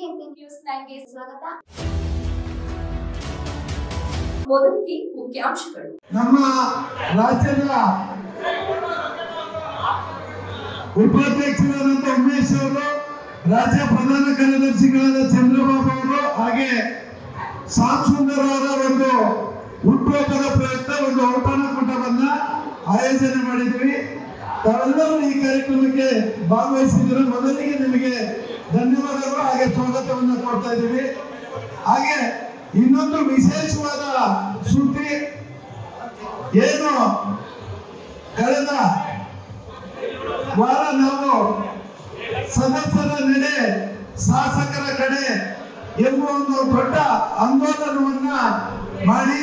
BBMP news 9 ಗೆ ಸ್ವಾಗತ. ಮೊದಲಿಗೆ ಮುಖ್ಯಾಂಶಗಳು. ನಮ್ಮ ರಾಜ್ಯದ ಉಪಾಧ್ಯಕ್ಷರಾದಂತ ಉಮೇಶ್ ಅವರು, ರಾಜ್ಯ ಪ್ರಧಾನ ಕಾರ್ಯದರ್ಶಿಗಳಾದ ಚಂದ್ರಬಾಬು ಅವರು, ಹಾಗೆ ಸಾಮ್ ಸುಂದರ್ ಅವರ ಒಂದು ಹುಟ್ಟುಹಬ್ಬದ ಪ್ರಯುಕ್ತ ಒಂದು ಔತಣಕೂಟವನ್ನ ಆಯೋಜನೆ ಮಾಡಿದ್ವಿ. ತಾವೆಲ್ಲರೂ ಈ ಕಾರ್ಯಕ್ರಮಕ್ಕೆ ಭಾಗವಹಿಸಿದ್ರು. ಮೊದಲಿಗೆ ನಿಮಗೆ ಧನ್ಯವಾದಗಳು, ಹಾಗೆ ಸ್ವಾಗತವನ್ನು ಕೊಡ್ತಾ ಇದ್ದೀವಿ. ಹಾಗೆ ಇನ್ನೊಂದು ವಿಶೇಷವಾದ ಸುದ್ದಿ ಏನು, ಕಳೆದ ವಾರ ನಾವು ಸದಸ್ಯರ ನಡೆ ಶಾಸಕರ ಕಡೆ ಎಂಬ ಒಂದು ದೊಡ್ಡ ಆಂದೋಲನವನ್ನ ಮಾಡಿ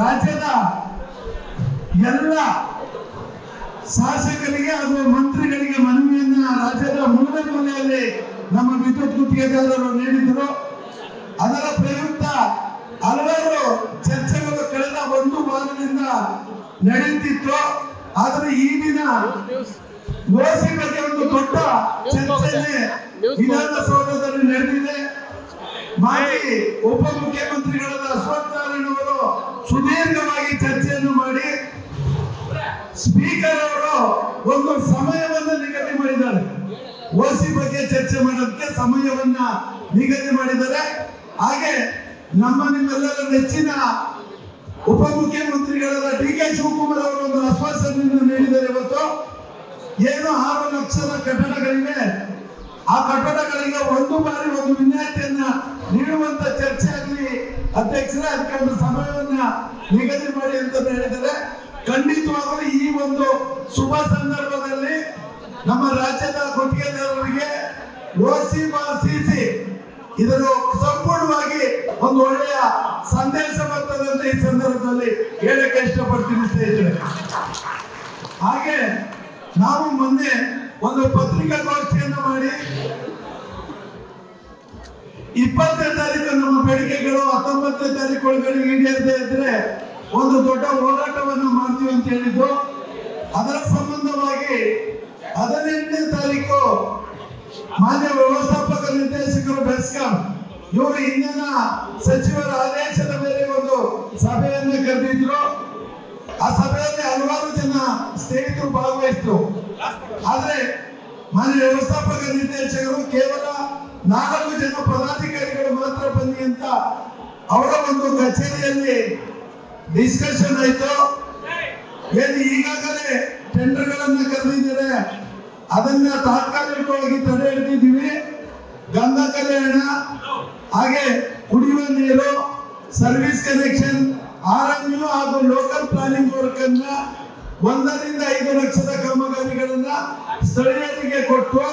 ರಾಜ್ಯದ ಎಲ್ಲ ಶಾಸಕರಿಗೆ ಹಾಗೂ ಮಂತ್ರಿಗಳಿಗೆ ಮನವಿಯನ್ನ ರಾಜ್ಯದ ಮೂಲೆ ಮೂಲೆಯಲ್ಲಿ ನಮ್ಮ ವಿದ್ಯುತ್ ಗುತ್ತಿಗೆದಾರರು ನೀಡಿದರು. ಅದರ ಪ್ರಯುಕ್ತ ಹಲವಾರು ಚರ್ಚೆಗಳು ಕಳೆದ ಒಂದು ವಾರದಿಂದ ನಡೆಯುತ್ತಿತ್ತು. ಆದರೆ ಈ ದಿನ ಓಸಿ ಬಗ್ಗೆ ಒಂದು ದೊಡ್ಡ ಚರ್ಚೆ ವಿಧಾನಸೌಧದಲ್ಲಿ ನಡೆದಿದೆ. ಮಾಜಿ ಉಪಮುಖ್ಯಮಂತ್ರಿಗಳಾದ ಅಶ್ವಥ್ ನಾರಾಯಣ ಅವರು ಸುದೀರ್ಘವಾಗಿ ಚರ್ಚೆಯನ್ನು ಮಾಡಿ ಸ್ಪೀಕರ್ ಅವರು ಒಂದು ಸಮಯವನ್ನು ನಿಗದಿ ಮಾಡಿದ್ದಾರೆ. ಓಸಿ ಬಗ್ಗೆ ಚರ್ಚೆ ಮಾಡೋದಕ್ಕೆ ಸಮಯವನ್ನ ನಿಗದಿ ಮಾಡಿದ್ದಾರೆ. ಹಾಗೆ ನಿಮ್ಮೆಲ್ಲರ ನೆಚ್ಚಿನ ಉಪಮುಖ್ಯಮಂತ್ರಿಗಳಾದ ಡಿ.ಕೆ. ಶಿವಕುಮಾರ್ ಅವರು ಒಂದು ಆಶ್ವಾಸನೆಯನ್ನು ನೀಡಿದ್ದಾರೆ. ಇವತ್ತು ಏನು 6 ಲಕ್ಷದ ಕಟ್ಟಡಗಳಿವೆ, ಆ ಕಟ್ಟಡಗಳಿಗೆ ಒಂದು ಬಾರಿ ಒಂದು ವಿನಾಯಿತಿಯನ್ನ ನೀಡುವಂತ ಚರ್ಚೆ ಆಗಲಿ ಅಧ್ಯಕ್ಷರೇ, ಅದಕ್ಕೆ ಒಂದು ಸಮಯವನ್ನ ನಿಗದಿ ಮಾಡಿ ಅಂತ ಹೇಳಿದ್ದಾರೆ. ಖಂಡಿತವಾಗಲೂ ಈ ಒಂದು ಶುಭ ಸಂದರ್ಭದಲ್ಲಿ ನಮ್ಮ ರಾಜ್ಯದ ಗುತ್ತಿಗೆದಾರರಿಗೆ OC/CC ಇದರ ಸಂಪೂರ್ಣವಾಗಿ ಒಂದು ಒಳ್ಳೆಯ ಸಂದೇಶ ಬರ್ತದೆ ಅಂತ ಈ ಸಂದರ್ಭದಲ್ಲಿ ಹೇಳಕ್ಕೆ ಇಷ್ಟಪಡ್ತೀನಿ ಸ್ನೇಹಿತರೆ. ಹಾಗೆ ನಾವು ಮೊನ್ನೆ ಒಂದು ಪತ್ರಿಕಾಗೋಷ್ಠಿಯನ್ನು ಮಾಡಿ 20ನೇ ತಾರೀಕು ನಮ್ಮ ಬೇಡಿಕೆಗಳು 19ನೇ ತಾರೀಕು ಒಳಗಡೆ ಈಡೇರದೇ ಇದ್ರೆ ಒಂದು ದೊಡ್ಡ ಹೋರಾಟವನ್ನು ಮಾಡ್ತೀವಿ ಅಂತ ಹೇಳಿದ್ದು. ಅದರ ಸಂಬಂಧವಾಗಿ 18ನೇ ತಾರೀಕು ಮಾನ್ಯ ವ್ಯವಸ್ಥಾಪಕ ನಿರ್ದೇಶಕರು ಬೆಸ್ಕಾಂ ಇವರು ಇಂದಿನ ಸಚಿವರ ಆದೇಶದ ಮೇಲೆ ಒಂದು ಸಭೆಯನ್ನು ಕರೆದಿದ್ರು. ಆ ಸಭೆಯಲ್ಲಿ ಹಲವಾರು ಜನ ಸ್ನೇಹಿತರು ಭಾಗವಹಿಸಿದ್ರು. ಆದ್ರೆ ಮಾನ್ಯ ವ್ಯವಸ್ಥಾಪಕ ನಿರ್ದೇಶಕರು ಕೇವಲ 4 ಜನ ಪದಾಧಿಕಾರಿಗಳು ಮಾತ್ರ ಬನ್ನಿ ಅಂತ ಅವರ ಒಂದು ಕಚೇರಿಯಲ್ಲಿ ಡಿಸ್ಕಷನ್ ಆಯ್ತು. ಏನು ಈಗಾಗಲೇ ಟೆಂಡರ್ಗಳನ್ನ ಕರೆದಿದ್ದಾರೆ, ಅದನ್ನ ತಾತ್ಕಾಲಿಕವಾಗಿ ತಡೆ ಹಿಡಿದಿದ್ದೀವಿ. ಗಂಗಾ ಕಲ್ಯಾಣ, ಹಾಗೆ ಕುಡಿಯುವ ನೀರು, ಸರ್ವಿಸ್ ಕನೆಕ್ಷನ್, RMU ಹಾಗೂ ಲೋಕಲ್ ಪ್ಲಾನಿಂಗ್ ವರ್ಕ್ ಅನ್ನ 1 ರಿಂದ 5 ಲಕ್ಷದ ಕಾಮಗಾರಿಗಳನ್ನ ಸ್ಥಳೀಯರಿಗೆ ಕೊಟ್ಟು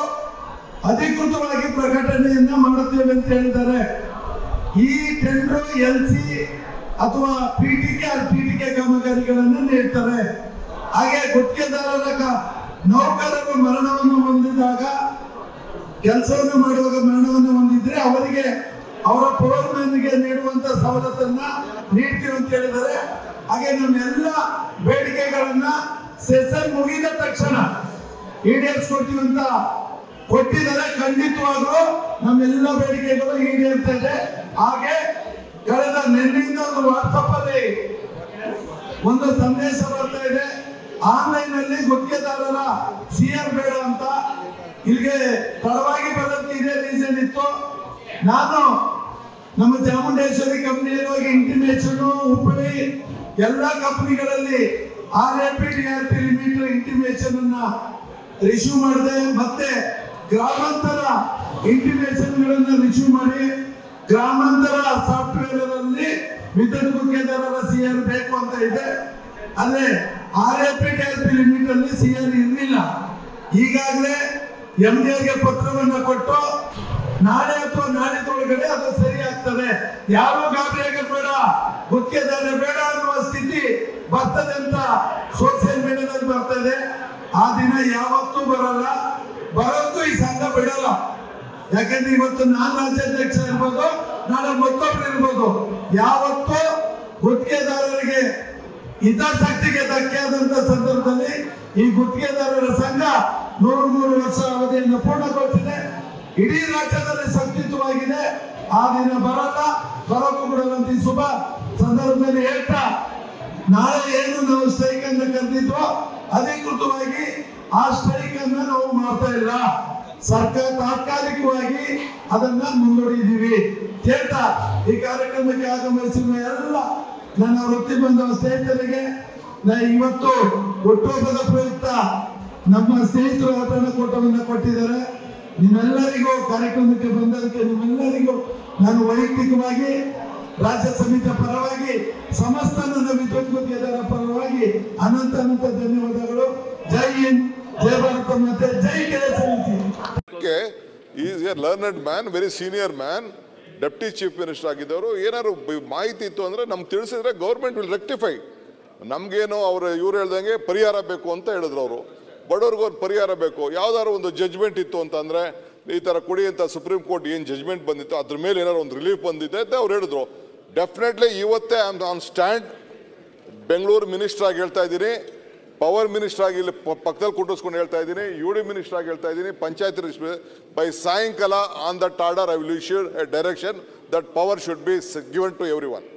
ಅಧಿಕೃತವಾಗಿ ಪ್ರಕಟಣೆಯನ್ನ ಮಾಡುತ್ತೇವೆ ಅಂತ ಹೇಳಿದ್ದಾರೆ. ಈ ಟೆಂಡರ್ LC ಅಥವಾ PTK ಕಾಮಗಾರಿಗಳನ್ನು ನೀಡ್ತಾರೆ. ಹಾಗೆ ಗುತ್ತಿಗೆದಾರರ ನೌಕರರು ಮರಣವನ್ನು ಹೊಂದಿದಾಗ, ಕೆಲಸವನ್ನು ಮಾಡುವಾಗ ಮರಣವನ್ನು ಹೊಂದಿದ್ರೆ ಅವರಿಗೆ ಅವರ ಪೌರ್ಮನಿಗೆ ನೀಡುವಂತ ಸವಲತ್ತನ್ನ ನೀಡ್ತೀವಿ ಅಂತ ಹೇಳಿದ್ದಾರೆ. ಹಾಗೆ ನಮ್ಮೆಲ್ಲ ಬೇಡಿಕೆಗಳನ್ನ ಸೆಷನ್ ಮುಗಿದ ತಕ್ಷಣ ಈಡೇರಿಸ್ಕೊಡ್ತೀವಿ ಅಂತ ಕೊಟ್ಟಿದ್ದಾರೆ. ಖಂಡಿತವಾಗ್ಲೂ ನಮ್ಮೆಲ್ಲ ಬೇಡಿಕೆಗಳು ಈಡೇರ್ತಾ ಇದೆ. ಹಾಗೆ ಕಳೆದ ನಿನ್ನೆಯಿಂದ ಒಂದು ವಾಟ್ಸಪ್ ಅಲ್ಲಿ ಒಂದು ಸಂದೇಶ ಬರ್ತಾ ಇದೆ. ಆನ್ಲೈನ್ ಅಲ್ಲಿ ಗುತ್ತಿಗೆದಾರರ CR ಬೇಡ ಅಂತ ಇಲ್ಲಿಗೆ ತಡವಾಗಿ ಬರೋದಕ್ಕೆ ಇದೇ ರೀಸನ್ ಇತ್ತು. ನಾನು ನಮ್ಮ ಚಾಮುಂಡೇಶ್ವರಿ ಕಂಪನಿಯಲ್ಲಿ ಇಂಟಿಮೇಷನ್, ಹುಬ್ಬಳ್ಳಿ ಎಲ್ಲ ಕಂಪನಿಗಳಲ್ಲಿ RAP DRP ಲಿಮಿಟ್ ಇಂಟಿಮೇಷನ್ ಅನ್ನ ರಿಶ್ಯೂ ಮಾಡಿದೆ. ಮತ್ತೆ ಗ್ರಾಮಾಂತರ ಇಂಟಿಮೇಷನ್ ಗಳನ್ನ ರಿಶ್ಯೂ ಮಾಡಿ ಗ್ರಾಮಾಂತರ ಸಾಫ್ಟ್ವೇರ್ ಅಲ್ಲಿ ವಿದ್ಯುತ್ ಗುತ್ತಿಗೆದಾರರ CR ಬೇಕು ಅಂತ ಇದೆ. ಆದ್ರೆ RAP DRP ಲಿಮಿಟ್ ಅಲ್ಲಿ CR ಇರಲಿಲ್ಲ. ಈಗಾಗಲೇ MDಗೆ ಪತ್ರವನ್ನು ಕೊಟ್ಟು ನಾಳೆ ಅಥವಾ ನಾಡಿದ್ದೊಳಗಡೆ ಅದು ಸರಿ ಆಗ್ತದೆ. ಯಾರು ಗಾಬರಿ ಆಗಬೇಡ, ಗುತ್ತಿಗೆದಾರ ಬೇಡ ಅನ್ನುವ ಸ್ಥಿತಿ ಬರ್ತದೆ ಅಂತ ಸೋಷಿಯಲ್ ಮೀಡಿಯಾದಲ್ಲಿ ಬರ್ತದೆ. ಆ ದಿನ ಯಾವತ್ತೂ ಬರಲ್ಲ, ಬರೋದು ಈ ಸಂಘ ಬಿಡಲ್ಲ. ಯಾಕಂದ್ರೆ ಇವತ್ತು ನಾನು ರಾಜ್ಯಾಧ್ಯಕ್ಷ ಇರ್ಬೋದು, ನಾಳೆ ಮತ್ತೊಬ್ರು ಇರ್ಬೋದು. ಯಾವತ್ತೂ ಗುತ್ತಿಗೆದಾರರಿಗೆ ಹಿತಾಸಕ್ತಿಗೆ ಧಕ್ಕೆ ಆದಂತ ಸಂದರ್ಭದಲ್ಲಿ ಈ ಗುತ್ತಿಗೆದಾರರ ಸಂಘ 103 ವರ್ಷ ಅವಧಿಯನ್ನು ಪೂರ್ಣಗೊಳಿಸಿದೆ. ಇಡೀ ರಾಜ್ಯದಲ್ಲಿ ಸಂಘಟಿತವಾಗಿ ಆ ದಿನ ಬರಲ್ಲ, ಬರೋಕ್ಕೂ ಬಿಡಲ್ಲ ಅಂತ ಈ ಶುಭ ಸಂದರ್ಭದಲ್ಲಿ ಹೇಳ್ತಾ, ನಾಳೆ ಏನು ನಾವು ಸ್ಟ್ರೈಕ್ ಅನ್ನು ಕರೆದಿದ್ವೋ ಅಧಿಕೃತವಾಗಿ ಆ ಸ್ಟ್ರೈಕ್ ಅನ್ನ ನಾವು ಮಾಡ್ತಾ ಇಲ್ಲ. ಸರ್ಕಾರ ತಾತ್ಕಾಲಿಕವಾಗಿ ಅದನ್ನ ಮುಂದೂಡಿದೀವಿ. ಹೇಳ್ತಾ ಈ ಕಾರ್ಯಕ್ರಮಕ್ಕೆ ಆಗಮಿಸಿರುವ ಎಲ್ಲ ನನ್ನ ವೃತ್ತಿ ಬಂಧುವ ಸ್ನೇಹಿತರಿಗೆ ಇವತ್ತು ಹುಟ್ಟುಹಬ್ಬದ ಪ್ರಯುಕ್ತ ನಮ್ಮ ಸ್ನೇಹಿತರು ಔತಣಕೂಟವನ್ನು ಕೊಟ್ಟಿದ್ದಾರೆ. ನಿಮ್ಮೆಲ್ಲರಿಗೂ ಕಾರ್ಯಕ್ರಮಕ್ಕೆ ಬಂದದಕ್ಕೆ ನಿಮ್ಮೆಲ್ಲರಿಗೂ ನಾನು ವೈಯಕ್ತಿಕವಾಗಿ ರಾಜ್ಯ ಸಮಿತಿಯ ಪರವಾಗಿ ಸಮಸ್ತ ನನ್ನ ವಿದ್ಯುತ್ ಗುತ್ತಿಗೆದಾರರ ಪರವಾಗಿ ಅನಂತ ಅನಂತ ಧನ್ಯವಾದಗಳು. ಜೈ ಹಿಂದ್, ಜೈ ಭಾರತ ಮತ್ತೆ ಜೈ KSRTC. Is a learned man, very senior man, deputy chief minister ಆಗಿದ್ದವರು. ಏನಾದ್ರು ಮಾಹಿತಿ ಇತ್ತು ಅಂದ್ರೆ ನಮ್ಗೆ ತಿಳಿಸಿದ್ರೆ ಗೌರ್ಮೆಂಟ್ ವಿಲ್ ರೆಕ್ಟಿಫೈ. ನಮ್ಗೇನೋ ಇವ್ರು ಹೇಳ್ದಂಗೆ ಪರಿಹಾರ ಬೇಕು ಅಂತ ಹೇಳಿದ್ರು ಅವರು. ಬಡವ್ರಿಗೂ ಒಂದು ಪರಿಹಾರ ಬೇಕು. ಯಾವ್ದಾದ್ರು ಒಂದು ಜಜ್ಮೆಂಟ್ ಇತ್ತು ಅಂತಂದ್ರೆ ಈ ತರ ಕೊಡಿ ಅಂತ ಸುಪ್ರೀಂ ಕೋರ್ಟ್ ಏನು ಜಜ್ಮೆಂಟ್ ಬಂದಿತ್ತು ಅದ್ರ ಮೇಲೆ ಏನಾದ್ರು ಒಂದು ರಿಲೀಫ್ ಬಂದಿದೆ ಅಂತ ಅವ್ರು ಹೇಳಿದ್ರು. ಡೆಫಿನೆಟ್ಲಿ ಇವತ್ತೇ I am on stand. Bengaluru minister ಆಗಿ ಹೇಳ್ತಾ ಇದ್ದೀನಿ, ಪವರ್ ಮಿನಿಸ್ಟರ್ ಆಗಿ ಇಲ್ಲಿ ಪಕ್ಕದಲ್ಲಿ ಕುಂಡಿಸ್ಕೊಂಡು ಹೇಳ್ತಾ ಇದ್ದೀನಿ, UD ಮಿನಿಸ್ಟರ್ ಆಗಿ ಹೇಳ್ತಾ ಇದ್ದೀನಿ, ಪಂಚಾಯತ್ ಬೈ ಸಾಯಂಕಾಲ on that order I will issue a direction that power should be given to every one.